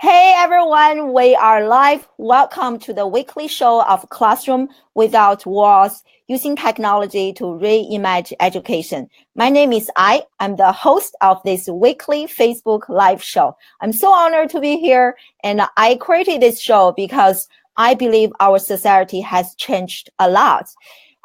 Hey everyone, we are live. Welcome to the weekly show of Classroom Without Walls, using technology to reimagine education. My name is I'm the host of this weekly Facebook live show. I'm so honored to be here, and I created this show because I believe our society has changed a lot.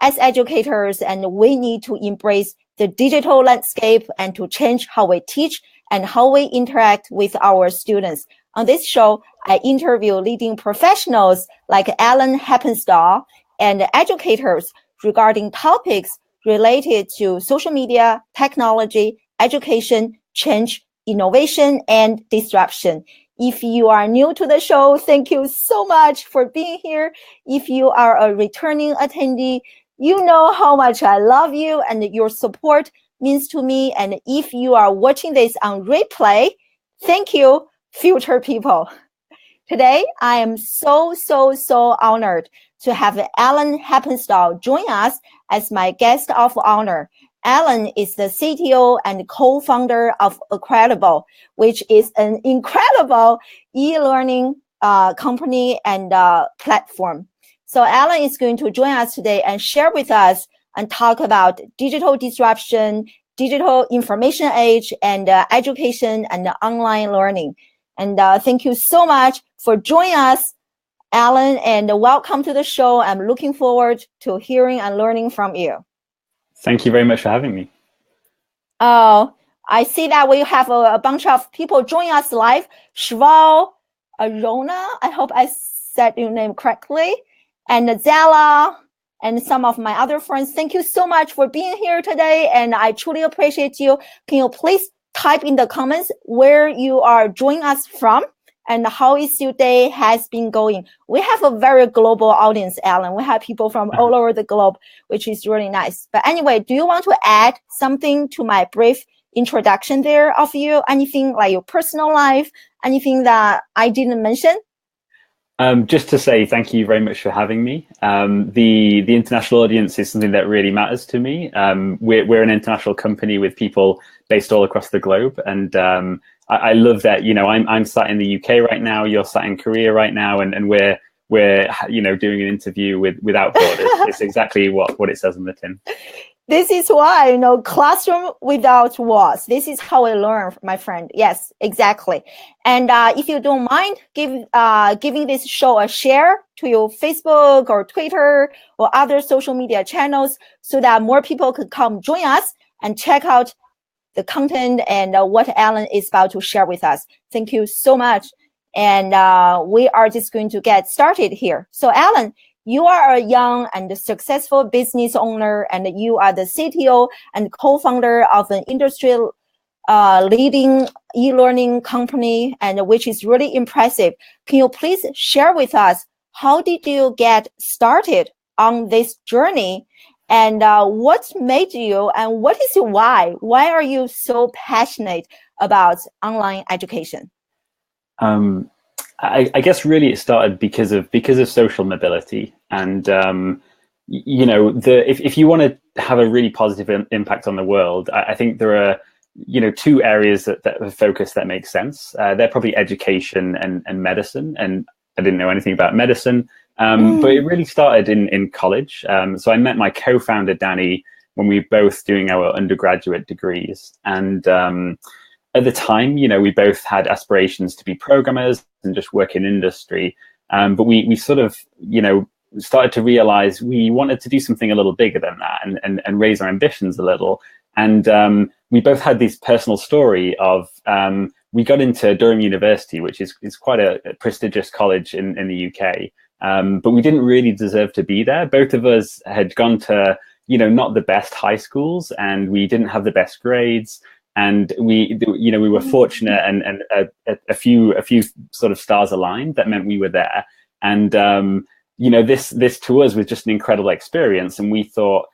As educators, and we need to embrace the digital landscape and to change how we teach and how we interact with our students. On this show, I interview leading professionals like Alan Heppenstall and educators regarding topics related to social media, technology, education, change, innovation, and disruption. If you are new to the show, thank you so much for being here. If you are a returning attendee, you know how much I love you and your support means to me. And if you are watching this on replay, thank you, future people. Today, I am so honored to have Alan Heppenstall join us as my guest of honor. Alan is the CTO and co-founder of Accredible, which is an incredible e-learning company and platform. So Alan is going to join us today and share with us and talk about digital disruption, digital information age, and education and online learning. And thank you so much for joining us, Alan, and welcome to the show. I'm looking forward to hearing and learning from you. Thank you very much for having me. Oh, I see that we have a bunch of people joining us live. Shval, Rona, I hope I said your name correctly, and Zala, and some of my other friends. Thank you so much for being here today, and I truly appreciate you. Can you please type in the comments where you are joining us from and how is your day has been going? We have a very global audience, Alan. We have people from all over the globe, which is really nice. But anyway, do you want to add something to my brief introduction there of you? Anything like your personal life? Anything that I didn't mention? Just to say thank you very much for having me. The international audience is something that really matters to me. We're an international company with people based all across the globe, and I love that. I'm sat in the UK right now. You're sat in Korea right now, and we're doing an interview without borders. It's exactly what it says on the tin. This is why, classroom without walls. This is how I learn, my friend. Yes, exactly. And if you don't mind, giving this show a share to your Facebook or Twitter or other social media channels so that more people could come join us and check out the content and what Alan is about to share with us. Thank you so much. And we are just going to get started here. So Alan, you are a young and successful business owner, and you are the CTO and co-founder of an industry leading e-learning company, and which is really impressive. Can you please share with us how did you get started on this journey, and what made you, and what is your why? Why are you so passionate about online education? I guess really it started because of social mobility, and if you want to have a really positive impact on the world, I think there are two areas that of focus that make sense. They're probably education and medicine, and I didn't know anything about medicine, but it really started in college. So I met my co-founder Danny when we were both doing our undergraduate degrees, and at the time, we both had aspirations to be programmers and just work in industry. But we sort of, started to realize we wanted to do something a little bigger than that and raise our ambitions a little. And we both had this personal story of, we got into Durham University, which is quite a prestigious college in the UK. But we didn't really deserve to be there. Both of us had gone to, not the best high schools, and we didn't have the best grades. And we were fortunate, and a few sort of stars aligned that meant we were there. And this to us was just an incredible experience. And we thought,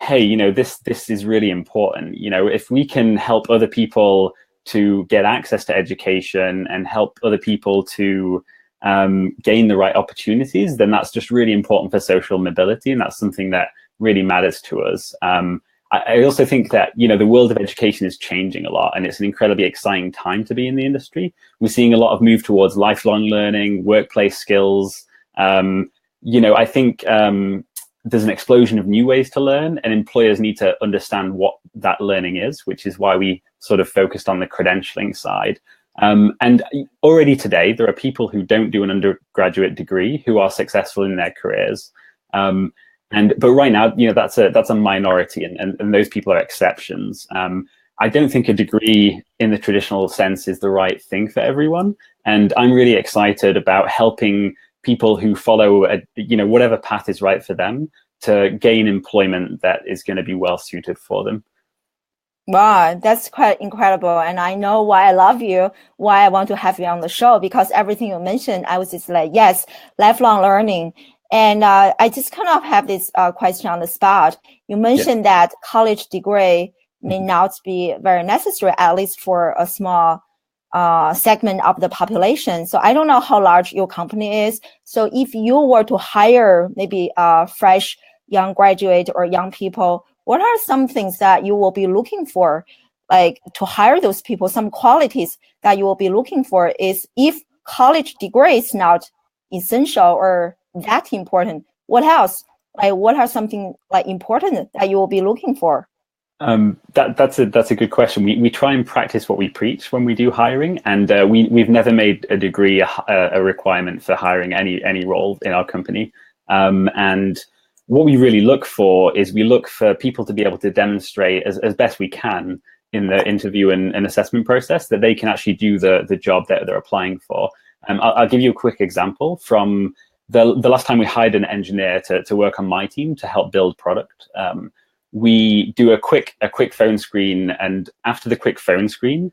hey, this is really important. If we can help other people to get access to education and help other people to gain the right opportunities, then that's just really important for social mobility, and that's something that really matters to us. I also think that, the world of education is changing a lot, and it's an incredibly exciting time to be in the industry. We're seeing a lot of move towards lifelong learning, workplace skills. I think there's an explosion of new ways to learn, and employers need to understand what that learning is, which is why we sort of focused on the credentialing side. And already today, there are people who don't do an undergraduate degree who are successful in their careers. But right now, that's a minority, and those people are exceptions. I don't think a degree in the traditional sense is the right thing for everyone. And I'm really excited about helping people who follow whatever path is right for them to gain employment that is going to be well suited for them. Wow, that's quite incredible. And I know why I love you, why I want to have you on the show, because everything you mentioned, I was just like, yes, lifelong learning. And I just kind of have this question on the spot. You mentioned that college degree may not be very necessary, at least for a small segment of the population. So I don't know how large your company is. So if you were to hire maybe a fresh young graduate or young people, what are some things that you will be looking for, like to hire those people? Some qualities that you will be looking for is, if college degree is not essential or that important, what else? Like, what are something like important that you will be looking for? That's a good question. We try and practice what we preach when we do hiring, and we've never made a degree a requirement for hiring any role in our company. And what we really look for is we look for people to be able to demonstrate as best we can in the interview and assessment process that they can actually do the job that they're applying for. I'll give you a quick example from the last time we hired an engineer to work on my team to help build product. We do a quick phone screen, and after the quick phone screen,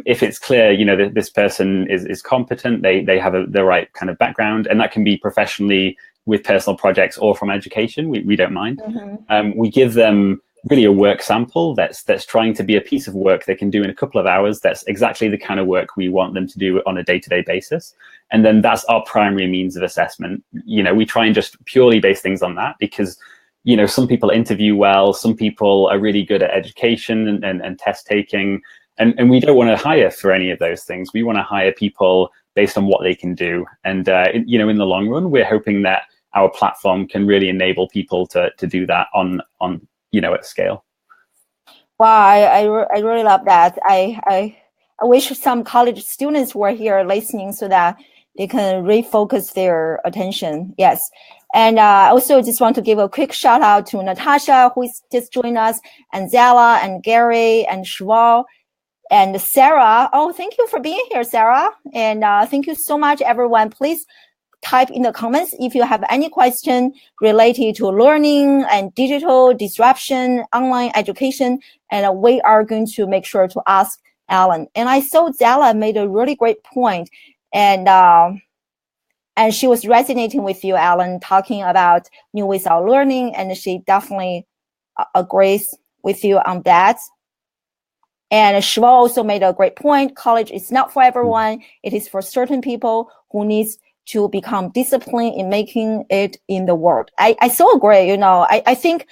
if it's clear, that this person is competent, they have the right kind of background, and that can be professionally with personal projects or from education, we don't mind. Mm-hmm. We give them really a work sample that's trying to be a piece of work they can do in a couple of hours. That's exactly the kind of work we want them to do on a day-to-day basis. And then that's our primary means of assessment. We try and just purely base things on that, because some people interview well, some people are really good at education and test taking, and we don't want to hire for any of those things. We want to hire people based on what they can do. And in the long run, we're hoping that our platform can really enable people to do that on at scale. Wow, I really love that. I wish some college students were here listening so that they can refocus their attention. Yes. And I also just want to give a quick shout out to Natasha, who is just joined us, and Zella, and Gary, and Shval, and Sarah. Oh, thank you for being here, Sarah. And thank you so much, everyone. Please type in the comments if you have any question related to learning and digital disruption, online education, and we are going to make sure to ask Alan. And I saw Zella made a really great point, and she was resonating with you, Alan, talking about new ways of learning, and she definitely agrees with you on that. And Shva also made a great point. College is not for everyone. It is for certain people who needs to become disciplined in making it in the world. I so agree. I think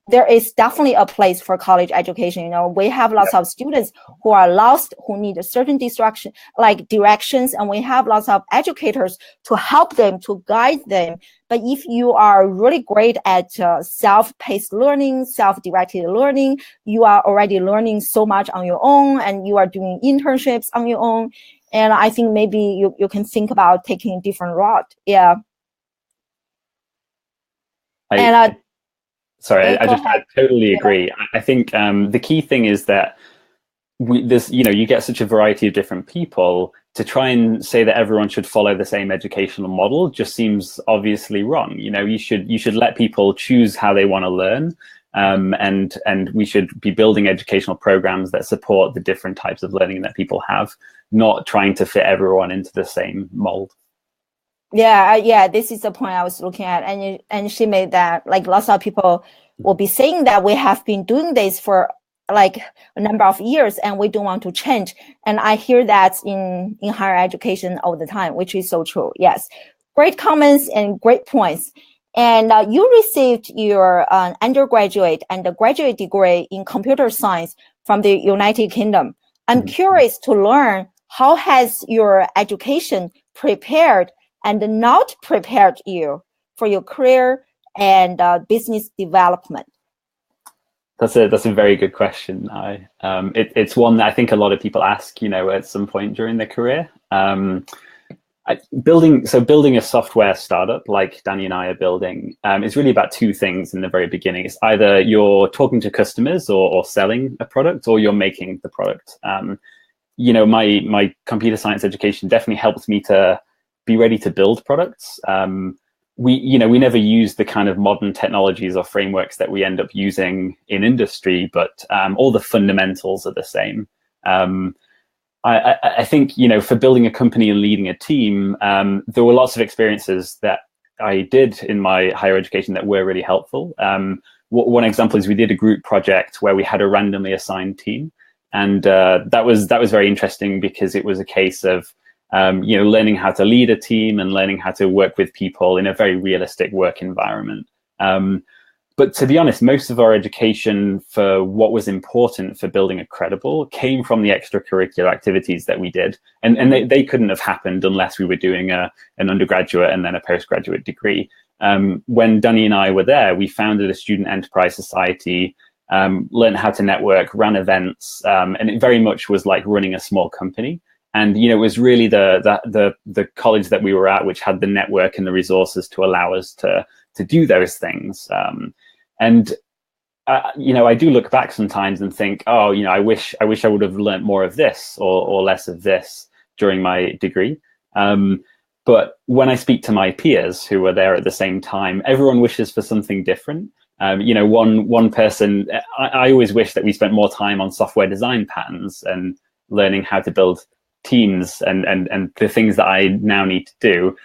there is definitely a place for college education. We have lots of students who are lost, who need a certain directions, and we have lots of educators to help them, to guide them. But if you are really great at self-paced learning, self-directed learning, you are already learning so much on your own, and you are doing internships on your own. And I think maybe you can think about taking a different route. Yeah. I totally agree. I think the key thing is that you get such a variety of different people. To try and say that everyone should follow the same educational model just seems obviously wrong. You should let people choose how they want to learn, and we should be building educational programs that support the different types of learning that people have, not trying to fit everyone into the same mold. Yeah, this is the point I was looking at, and she made that, like, lots of people will be saying that we have been doing this for like a number of years and we don't want to change. And I hear that in higher education all the time, which is so true. Yes, great comments and great points. And you received your undergraduate and graduate degree in computer science from the United Kingdom. I'm curious to learn, how has your education prepared and not prepared you for your career and business development? That's a very good question. It's one that I think a lot of people ask, at some point during their career. Building a software startup like Danny and I are building is really about two things in the very beginning. It's either you're talking to customers or selling a product, or you're making the product. My computer science education definitely helped me to be ready to build products. We never use the kind of modern technologies or frameworks that we end up using in industry, but all the fundamentals are the same. I think, for building a company and leading a team, there were lots of experiences that I did in my higher education that were really helpful. One example is we did a group project where we had a randomly assigned team. And that was very interesting, because it was a case of, learning how to lead a team and learning how to work with people in a very realistic work environment. But to be honest, most of our education for what was important for building Accredible came from the extracurricular activities that we did. And they couldn't have happened unless we were doing an undergraduate and then a postgraduate degree. When Danny and I were there, we founded a student enterprise society, learned how to network, ran events, and it very much was like running a small company. And, it was really the college that we were at which had the network and the resources to allow us to do those things. I do look back sometimes and think, I wish I would have learned more of this or less of this during my degree. But when I speak to my peers who were there at the same time, everyone wishes for something different. One person, I always wish that we spent more time on software design patterns and learning how to build teams and the things that I now need to do.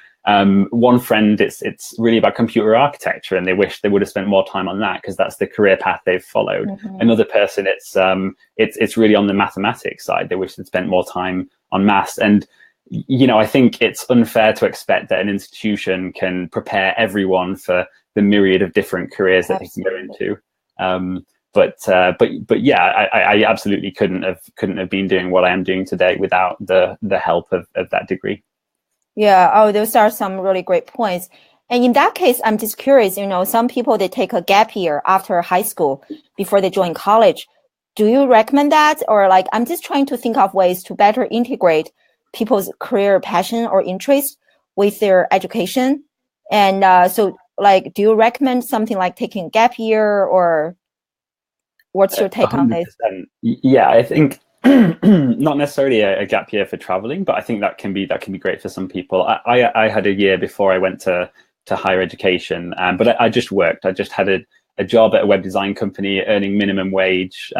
One friend, it's really about computer architecture, and they wish they would have spent more time on that because that's the career path they've followed. Another person, it's really on the mathematics side. They wish they'd spent more time on maths. And I think it's unfair to expect that an institution can prepare everyone for the myriad of different careers that Absolutely. They can go into. But yeah, I absolutely couldn't have been doing what I am doing today without the help of that degree. Yeah. Those are some really great points. And in that case, I'm just curious, some people, they take a gap year after high school before they join college. Do you recommend that? Or I'm just trying to think of ways to better integrate people's career passion or interest with their education. And so do you recommend something like taking a gap year, or what's your take 100%. On this? Yeah, I think not necessarily a gap year for traveling, but I think that can be great for some people. I had a year before I went to higher education, but I just worked. I just had a job at a web design company, earning minimum wage.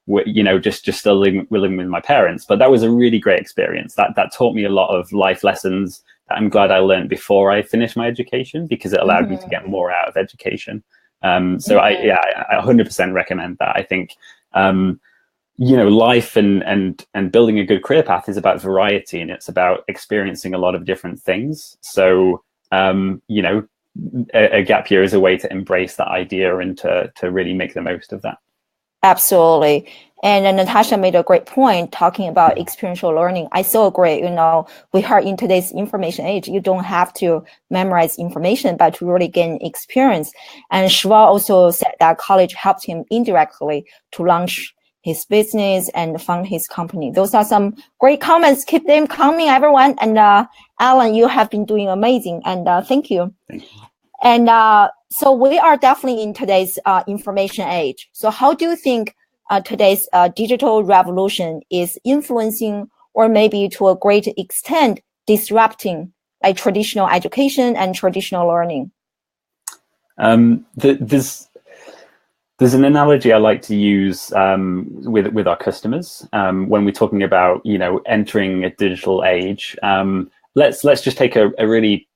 Just still living with my parents. But that was a really great experience. That taught me a lot of life lessons that I'm glad I learned before I finished my education, because it allowed me to get more out of education. I 100% recommend that. I think life and building a good career path is about variety, and it's about experiencing a lot of different things. So a gap year is a way to embrace that idea and to really make the most of that. Absolutely. And then Natasha made a great point talking about experiential learning. I so agree. We are in today's information age. You don't have to memorize information, but to really gain experience. And Shwa also said that college helped him indirectly to launch his business and fund his company. Those are some great comments. Keep them coming, everyone. And Alan, you have been doing amazing. And thank you. Thank you. And so we are definitely in today's information age. So how do you think today's digital revolution is influencing, or maybe to a great extent disrupting, traditional education and traditional learning? There's an analogy I like to use with our customers when we're talking about entering a digital age. Let's just take a really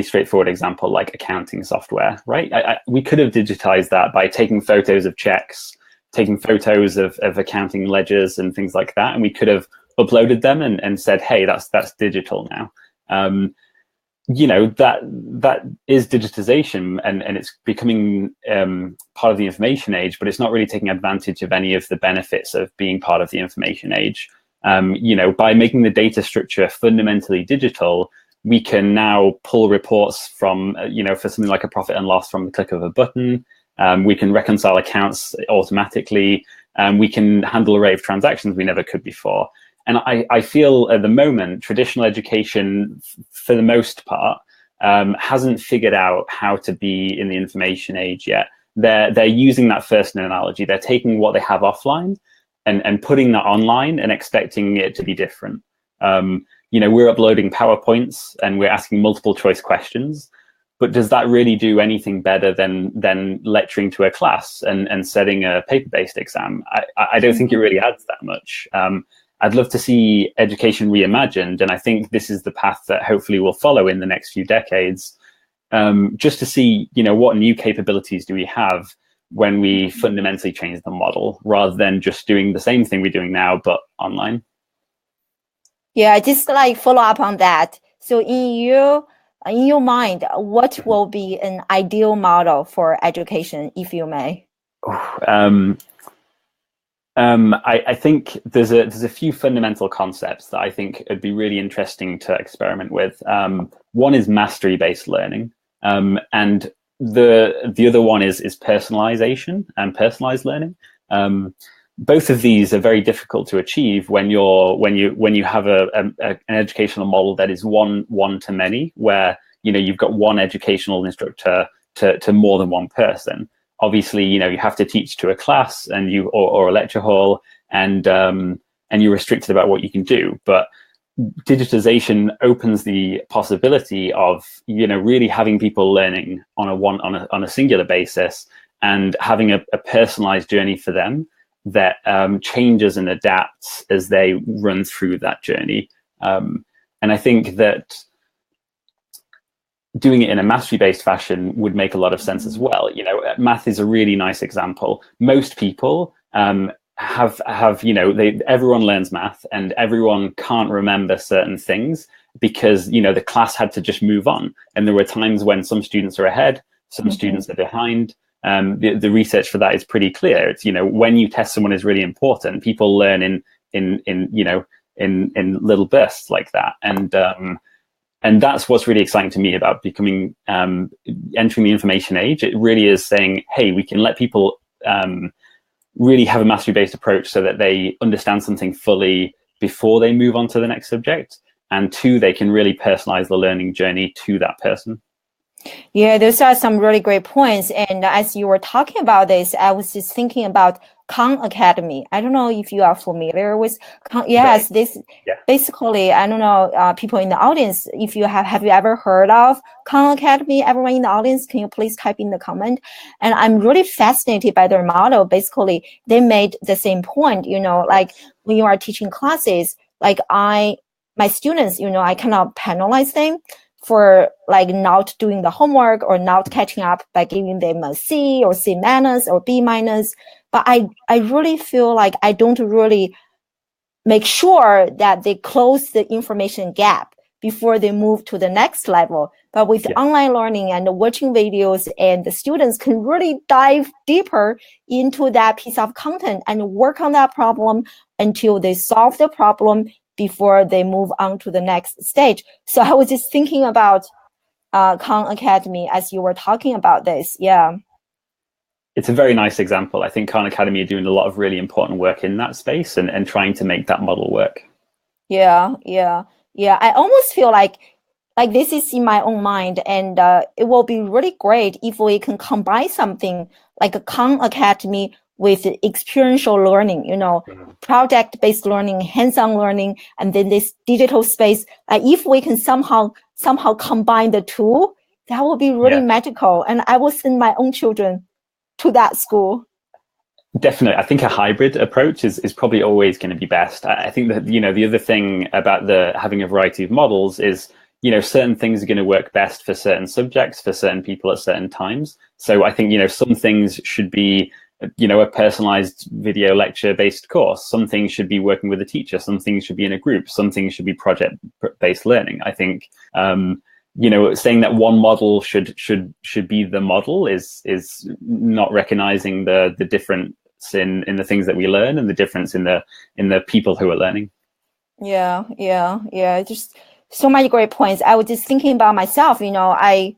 straightforward example, like accounting software, right? We could have digitized that by taking photos of checks, taking photos of accounting ledgers and things like that, and we could have uploaded them and said, hey, that's digital now. that is digitization, and it's becoming part of the information age, but it's not really taking advantage of any of the benefits of being part of the information age. By making the data structure fundamentally digital, we can now pull reports from, for something like a profit and loss from the click of a button. We can reconcile accounts automatically. We can handle an array of transactions we never could before. And I feel at the moment, traditional education, for the most part, hasn't figured out how to be in the information age yet. They're using that first analogy. They're taking what they have offline and putting that online and expecting it to be different. We're uploading PowerPoints and we're asking multiple choice questions, but does that really do anything better than lecturing to a class and setting a paper-based exam? I don't think it really adds that much. I'd love to see education reimagined, and I think this is the path that hopefully will follow in the next few decades, just to see, what new capabilities do we have when we fundamentally change the model, rather than just doing the same thing we're doing now, but online. Yeah, just like follow up on that. So in your mind, what will be an ideal model for education, if you may? I think there's a few fundamental concepts that I think would be really interesting to experiment with. One is mastery-based learning, and the other one is personalization and personalized learning. Both of these are very difficult to achieve when you have an educational model that is one to many, where you've got one educational instructor to more than one person. Obviously, you have to teach to a class and or a lecture hall, and you're restricted about what you can do. But digitization opens the possibility of really having people learning on a singular basis, and having a personalized journey for them that changes and adapts as they run through that journey. And I think that doing it in a mastery-based fashion would make a lot of sense as well. Math is a really nice example. Most people everyone learns math, and everyone can't remember certain things because the class had to just move on. And there were times when some students are ahead, some students are behind. The research for that is pretty clear. It's when you test someone is really important. People learn in little bursts like that, and that's what's really exciting to me about becoming entering the information age. It really is saying, hey, we can let people really have a mastery-based approach so that they understand something fully before they move on to the next subject, and two, they can really personalize the learning journey to that person. Yeah, those are some really great points. And as you were talking about this, I was just thinking about Khan Academy. I don't know if you are familiar with Khan. Yes, this basically, I don't know, people in the audience, if you have you ever heard of Khan Academy? Everyone in the audience, can you please type in the comment? And I'm really fascinated by their model. Basically, they made the same point, like when you are teaching classes, like my students, I cannot penalize them for like not doing the homework or not catching up by giving them a C or C minus or B minus. But I really feel like I don't really make sure that they close the information gap before they move to the next level. But with online learning and watching videos, and the students can really dive deeper into that piece of content and work on that problem until they solve the problem before they move on to the next stage. So I was just thinking about Khan Academy as you were talking about this. Yeah. It's a very nice example. I think Khan Academy are doing a lot of really important work in that space and trying to make that model work. Yeah. I almost feel like this is in my own mind, and it will be really great if we can combine something like a Khan Academy with experiential learning, project-based learning, hands-on learning, and then this digital space. If we can somehow combine the two, that will be really magical. And I will send my own children to that school. Definitely. I think a hybrid approach is probably always going to be best. I think that, the other thing about having a variety of models is, certain things are going to work best for certain subjects, for certain people at certain times. So I think, some things should be a personalized video lecture based course. Some things should be working with a teacher. Some things should be in a group. Some things should be project based learning. I think saying that one model should be the model is not recognizing the difference in the things that we learn and the difference in the people who are learning. Yeah. Just so many great points. I was just thinking about myself. I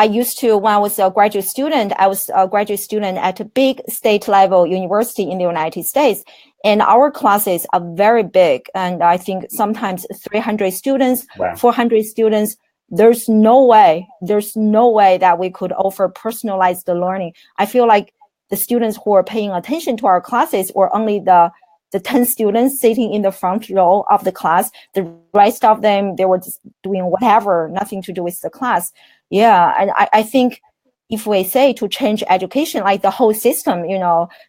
used to, when I was a graduate student, at a big state level university in the United States. And our classes are very big. And I think sometimes 300 students, wow. 400 students. There's no way that we could offer personalized learning. I feel like the students who are paying attention to our classes were only the 10 students sitting in the front row of the class. The rest of them, they were just doing whatever, nothing to do with the class. Yeah, and I think if we say to change education, like the whole system,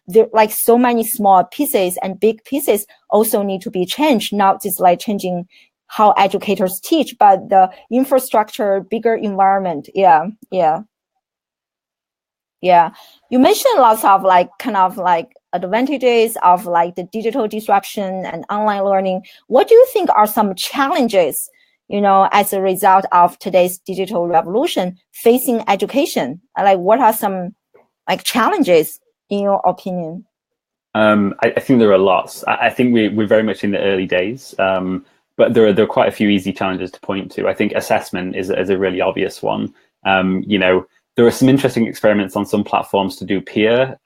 there like so many small pieces and big pieces also need to be changed, not just like changing how educators teach, but the infrastructure, bigger environment. Yeah. You mentioned lots of advantages of like the digital disruption and online learning. What do you think are some challenges, as a result of today's digital revolution facing education? Like, what are some challenges in your opinion? I think there are lots. I think we're very much in the early days, but there are quite a few easy challenges to point to. I think assessment is a really obvious one. There are some interesting experiments on some platforms to do peer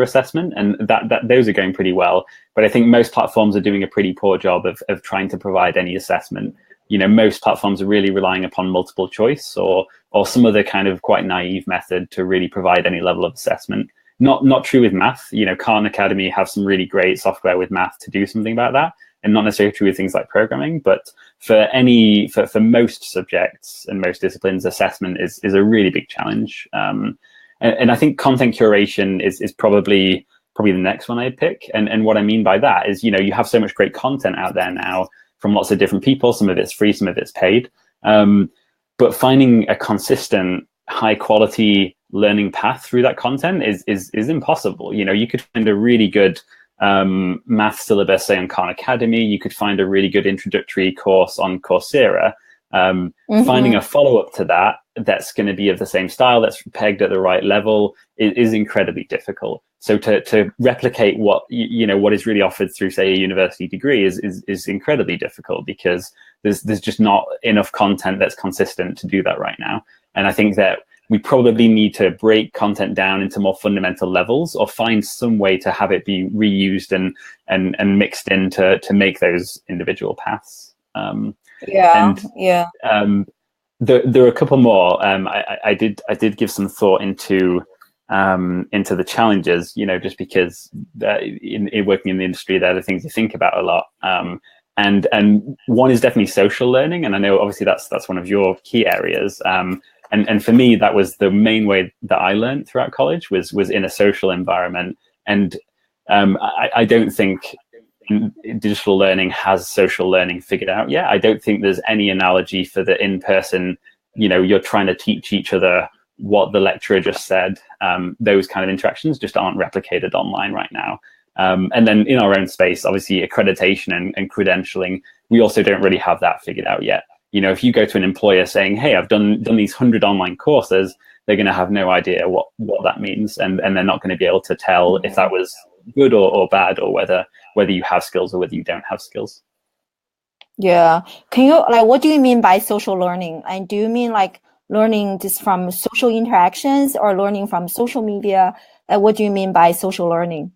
assessment, and that those are going pretty well. But I think most platforms are doing a pretty poor job of trying to provide any assessment. Most platforms are really relying upon multiple choice or some other kind of quite naive method to really provide any level of assessment. Not true with math. Khan Academy have some really great software with math to do something about that, and not necessarily true with things like programming. But for most subjects and most disciplines, assessment is a really big challenge. And I think content curation is probably the next one I'd pick. And what I mean by that is, you have so much great content out there now from lots of different people. Some of it's free, some of it's paid. But finding a consistent, high quality learning path through that content is impossible. You could find a really good math syllabus, say on Khan Academy. You could find a really good introductory course on Coursera. Finding a follow-up to that's going to be of the same style, that's pegged at the right level, is incredibly difficult. So to replicate what is really offered through, say, a university degree is incredibly difficult, because there's just not enough content that's consistent to do that right now. And I think that we probably need to break content down into more fundamental levels, or find some way to have it be reused and mixed in to make those individual paths. There are a couple more. I did give some thought into the challenges, just because in working in the industry, they're the things you think about a lot. And one is definitely social learning, and I know obviously that's one of your key areas. And for me, that was the main way that I learned throughout college was in a social environment. And I don't think digital learning has social learning figured out yet. I don't think there's any analogy for the in-person, you're trying to teach each other what the lecturer just said. Those kind of interactions just aren't replicated online right now. And then in our own space, obviously accreditation and credentialing, we also don't really have that figured out yet. If you go to an employer saying, hey, I've done these 100 online courses, they're going to have no idea what that means. And they're not going to be able to tell if that was good or bad, or whether you have skills or whether you don't have skills. Yeah. Can you, what do you mean by social learning? And do you mean learning just from social interactions, or learning from social media? What do you mean by social learning?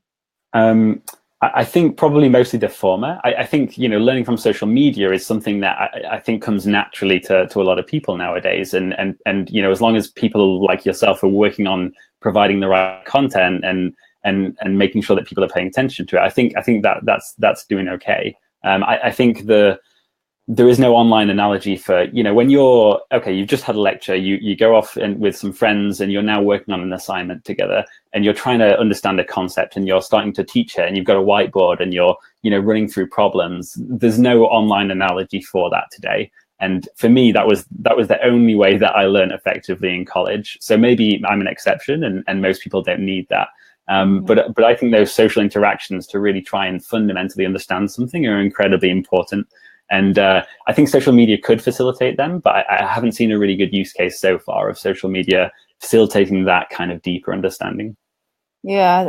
I think probably mostly the former. I think, learning from social media is something that I think comes naturally to a lot of people nowadays. And as long as people like yourself are working on providing the right content and making sure that people are paying attention to it, I think that's doing okay. I think there is no online analogy for, when you've just had a lecture, you go off with some friends and you're now working on an assignment together, and you're trying to understand a concept, and you're starting to teach it, and you've got a whiteboard and you're, running through problems. There's no online analogy for that today. And for me, that was the only way that I learned effectively in college. So maybe I'm an exception, and most people don't need that. But I think those social interactions to really try and fundamentally understand something are incredibly important. And I think social media could facilitate them, but I haven't seen a really good use case so far of social media facilitating that kind of deeper understanding. Yeah,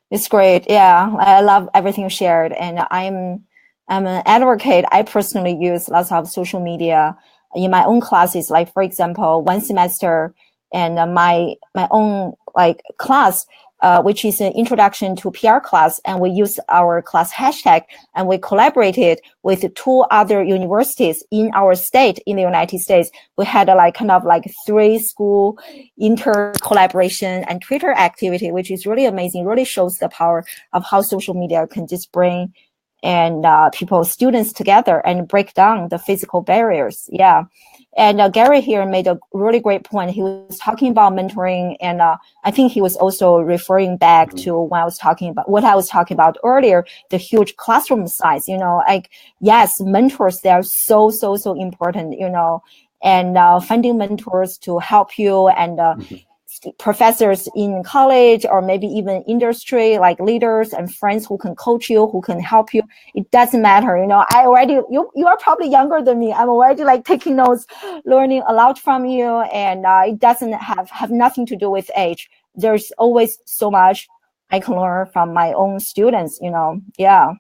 it's great. Yeah, I love everything you shared, and I'm an advocate. I personally use lots of social media in my own classes. Like for example, one semester and my own like class, which is an introduction to PR class, and we use our class hashtag, and we collaborated with 2 other universities in our state in the United States. We had like kind of like 3 school inter collaboration and Twitter activity, which is really amazing. Really shows the power of how social media can just bring and students together and break down the physical barriers. Yeah. And Gary here made a really great point. He was talking about mentoring, and I think he was also referring back to when I was talking about what I was talking about earlier, the huge classroom size. You know, like yes, mentors, they are so important. You know, and finding mentors to help you, and professors in college or maybe even industry, like leaders and friends who can coach you, who can help you. It doesn't matter. You know, you are probably younger than me. I'm already like taking notes, learning a lot from you. And it doesn't have nothing to do with age. There's always so much I can learn from my own students, you know. Yeah.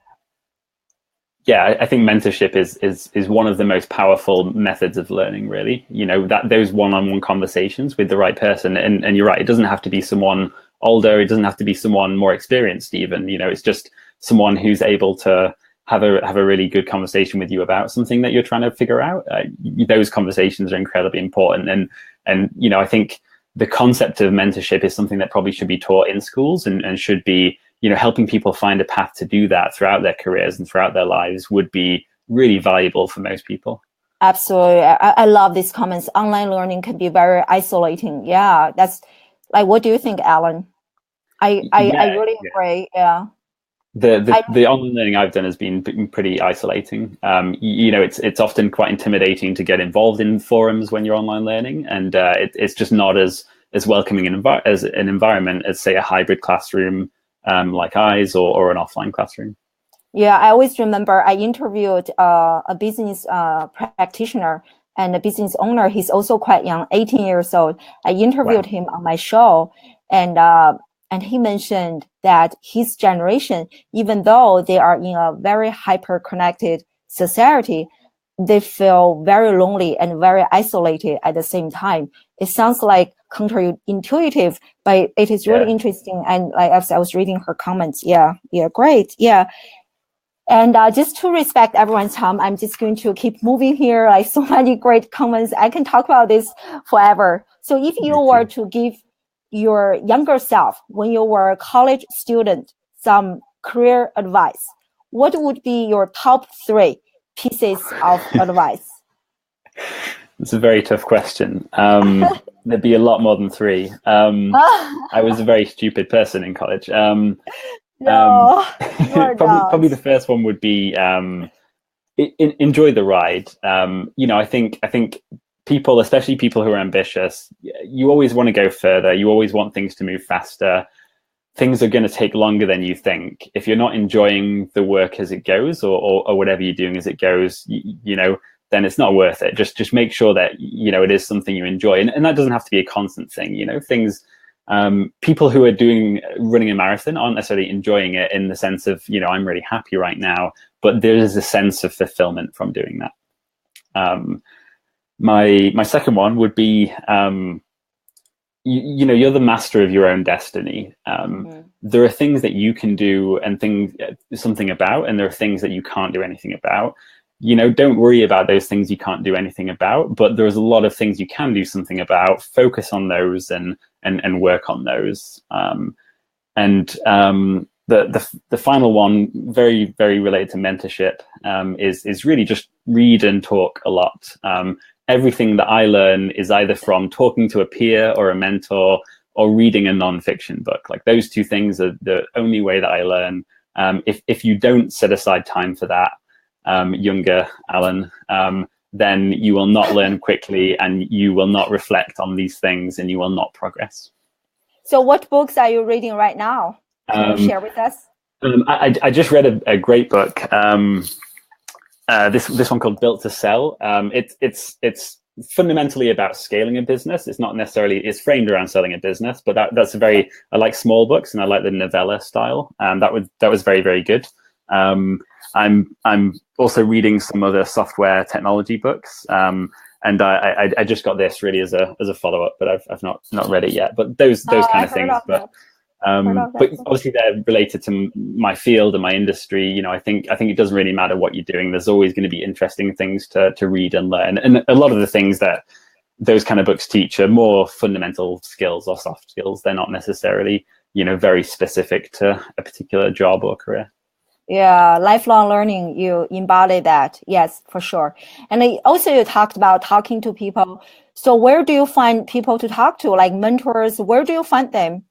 Yeah, I think mentorship is one of the most powerful methods of learning, really. You know, that those one-on-one conversations with the right person. And you're right, it doesn't have to be someone older, it doesn't have to be someone more experienced even. You know, it's just someone who's able to have a really good conversation with you about something that you're trying to figure out. Those conversations are incredibly important. And you know, I think the concept of mentorship is something that probably should be taught in schools and should be, you know, helping people find a path to do that throughout their careers and throughout their lives would be really valuable for most people. Absolutely. I love these comments. Online learning can be very isolating. Yeah, that's like, what do you think, Alan? I really agree. Yeah. The online learning I've done has been pretty isolating. You know, it's often quite intimidating to get involved in forums when you're online learning, and it's just not as welcoming as an environment as, say, a hybrid classroom like ours or an offline classroom. Yeah, I always remember I interviewed a business practitioner and a business owner. He's also quite young, 18 years old. I interviewed him on my show, and he mentioned that his generation, even though they are in a very hyper-connected society, they feel very lonely and very isolated at the same time. It sounds like counterintuitive, but it is really interesting. And like I was reading her comments. Yeah, great. Yeah. And just to respect everyone's time, I'm just going to keep moving here. Like so many great comments. I can talk about this forever. So if you were to give your younger self, when you were a college student, some career advice, what would be your top 3 pieces of advice? It's a very tough question. There'd be a lot more than 3. I was a very stupid person in college. No, probably the first one would be enjoy the ride. You know, I think people, especially people who are ambitious, you always want to go further. You always want things to move faster. Things are going to take longer than you think. If you're not enjoying the work as it goes, or whatever you're doing as it goes, you know, then it's not worth it. Just make sure that, you know, it is something you enjoy, and that doesn't have to be a constant thing. You know, things. People who are running a marathon aren't necessarily enjoying it in the sense of, you know, I'm really happy right now, but there is a sense of fulfillment from doing that. My second one would be, you know, you're the master of your own destiny. There are things that you can do and something about, and there are things that you can't do anything about. You know, don't worry about those things you can't do anything about, but there's a lot of things you can do something about. Focus on those and work on those. The final one, very, very related to mentorship, is really just read and talk a lot. Everything that I learn is either from talking to a peer or a mentor or reading a nonfiction book. Like those 2 things are the only way that I learn. If you don't set aside time for that, younger Alan, then you will not learn quickly, and you will not reflect on these things, and you will not progress. So what books are you reading right now? Can you share with us? I just read a great book. this one called Built to Sell. It's fundamentally about scaling a business. It's not necessarily, it's framed around selling a business, but that's a very, I like small books and I like the novella style. That was very, very good. I'm also reading some other software technology books. And I just got this really as a follow up, but I've not read it yet. But those kind of things. But obviously they're related to my field and my industry. You know, I think it doesn't really matter what you're doing. There's always going to be interesting things to read and learn. And a lot of the things that those kind of books teach are more fundamental skills or soft skills. They're not necessarily, you know, very specific to a particular job or career. Yeah, lifelong learning, you embody that. Yes, for sure. And also you talked about talking to people. So where do you find people to talk to, like mentors? Where do you find them?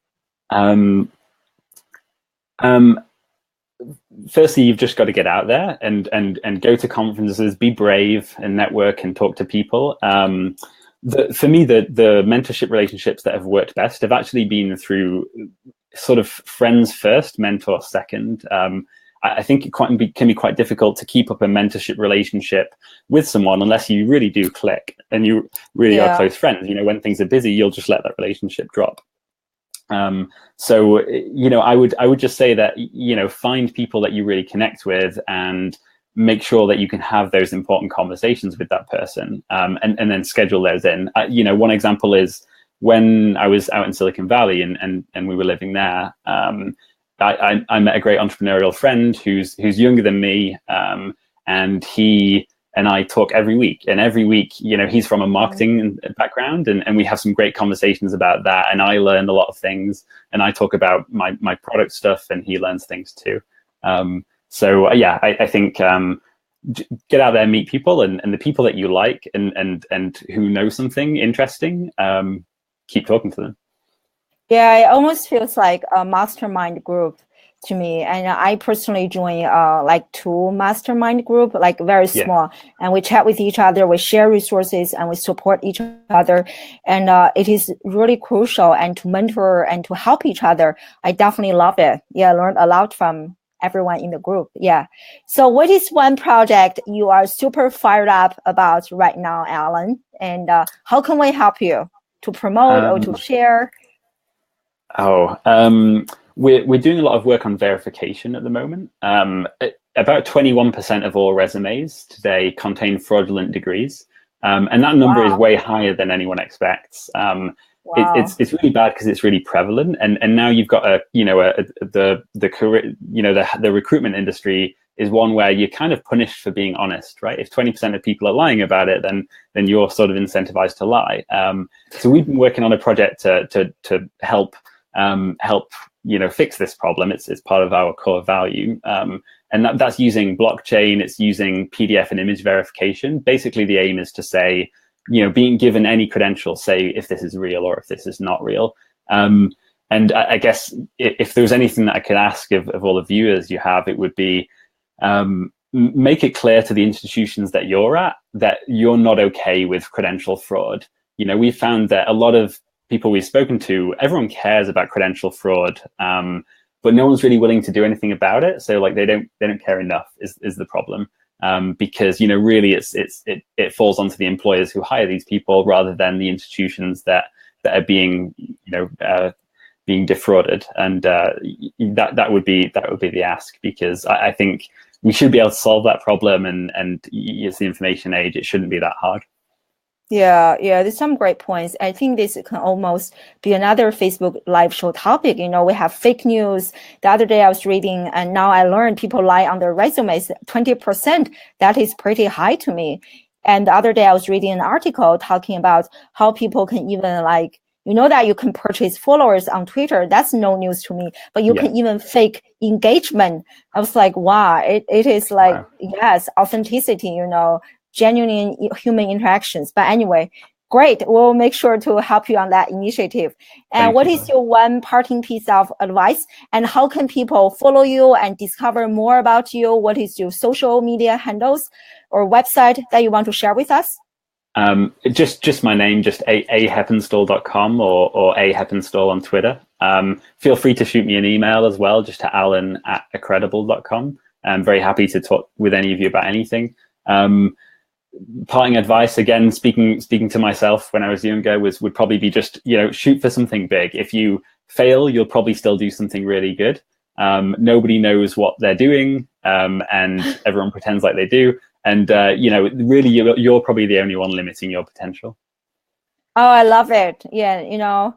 Firstly, you've just got to get out there and go to conferences, be brave and network and talk to people. For me, the mentorship relationships that have worked best have actually been through sort of friends first, mentor second. I think it can be quite difficult to keep up a mentorship relationship with someone unless you really do click and you really are close friends. You know, when things are busy, you'll just let that relationship drop. So, you know, I would just say that, you know, find people that you really connect with and make sure that you can have those important conversations with that person, and then schedule those in. You know, one example is when I was out in Silicon Valley and we were living there. I met a great entrepreneurial friend who's younger than me, and he and I talk every week. And every week, you know, he's from a marketing background, and we have some great conversations about that. And I learned a lot of things, and I talk about my product stuff, and he learns things too. So yeah, I think get out there, meet people, and the people that you like and who know something interesting, keep talking to them. Yeah, it almost feels like a mastermind group to me. And I personally join like 2 mastermind group, like very small, and we chat with each other, we share resources, and we support each other. And it is really crucial, and to mentor and to help each other. I definitely love it. Yeah, I learned a lot from everyone in the group. Yeah. So what is one project you are super fired up about right now, Alan? And how can we help you to promote or to share? We're doing a lot of work on verification at the moment. About 21% of all resumes today contain fraudulent degrees, and that number is way higher than anyone expects. It's really bad because it's really prevalent, and now you've got the recruitment industry is one where you're kind of punished for being honest, right? If 20% of people are lying about it, then you're sort of incentivized to lie. So we've been working on a project to help fix this problem. It's part of our core value, and that's using blockchain. It's using PDF and image verification. Basically, the aim is to say, you know, being given any credential, say if this is real or if this is not real. And I guess if there was anything that I could ask of all the viewers you have, it would be make it clear to the institutions that you're at that you're not okay with credential fraud. You know, we found that a lot of people we've spoken to, everyone cares about credential fraud, but no one's really willing to do anything about it. So like they don't care enough is the problem, because, you know, really it falls onto the employers who hire these people rather than the institutions that are being, you know, being defrauded. And that would be the ask, because I think we should be able to solve that problem, and it's the information age. It shouldn't be that hard. Yeah, there's some great points. I think this can almost be another Facebook live show topic. You know, we have fake news. The other day I was reading, and now I learned people lie on their resumes, 20%. That is pretty high to me. And the other day I was reading an article talking about how people can even, like, you know, that you can purchase followers on Twitter. That's no news to me, but you can even fake engagement. I was like, wow, it is like, yes, authenticity, you know, genuine human interactions. But anyway, great. We'll make sure to help you on that initiative. And what is your one parting piece of advice? And how can people follow you and discover more about you? What is your social media handles or website that you want to share with us? Just my name, just aheppenstall.com or aheppenstall on Twitter. Feel free to shoot me an email as well, just to alan@accredible.com. I'm very happy to talk with any of you about anything. Parting advice, again, speaking to myself when I was younger, would probably be just, shoot for something big. If you fail, you'll probably still do something really good. Nobody knows what they're doing, and everyone pretends like they do. And really, you're probably the only one limiting your potential. Oh, I love it. Yeah,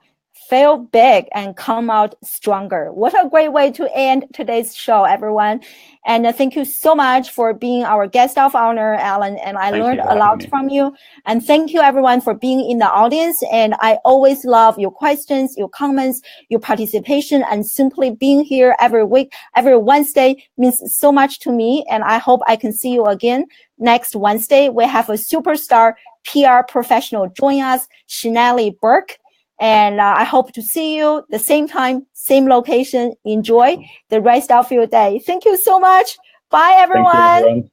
fail big and come out stronger. What a great way to end today's show, everyone. And thank you so much for being our guest of honor, Alan. And I learned a lot from you. And thank you, everyone, for being in the audience. And I always love your questions, your comments, your participation, and simply being here every week, every Wednesday means so much to me. And I hope I can see you again next Wednesday. We have a superstar PR professional join us, Shanelli Burke. And I hope to see you the same time, same location. Enjoy the rest of your day. Thank you so much. Bye, everyone.